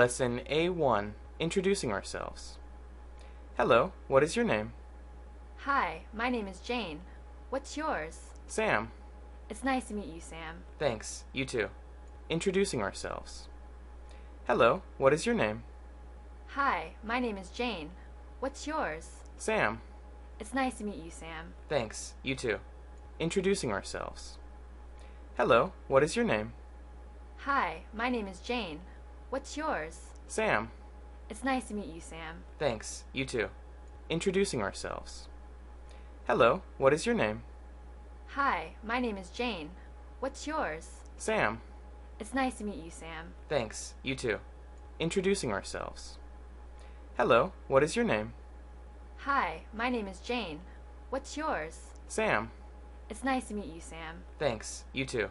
Lesson A1, Introducing Ourselves. Hello, what is your name? Hi, my name is Jane. What's yours? Sam. It's nice to meet you, Sam. Thanks, you too. Introducing ourselves. Hello, what is your name? Hi, my name is Jane. What's yours? Sam. It's nice to meet you, Sam. Thanks, you too. Introducing ourselves. Hello, what is your name? Hi, my name is Jane. What's yours? Sam. It's nice to meet you, Sam. Thanks, you too. Introducing ourselves. Hello, what is your name? Hi, my name is Jane. What's yours? Sam. It's nice to meet you, Sam. Thanks, you too. Introducing ourselves. Hello, what is your name? Hi, my name is Jane. What's yours? Sam. It's nice to meet you, Sam. Thanks, you too.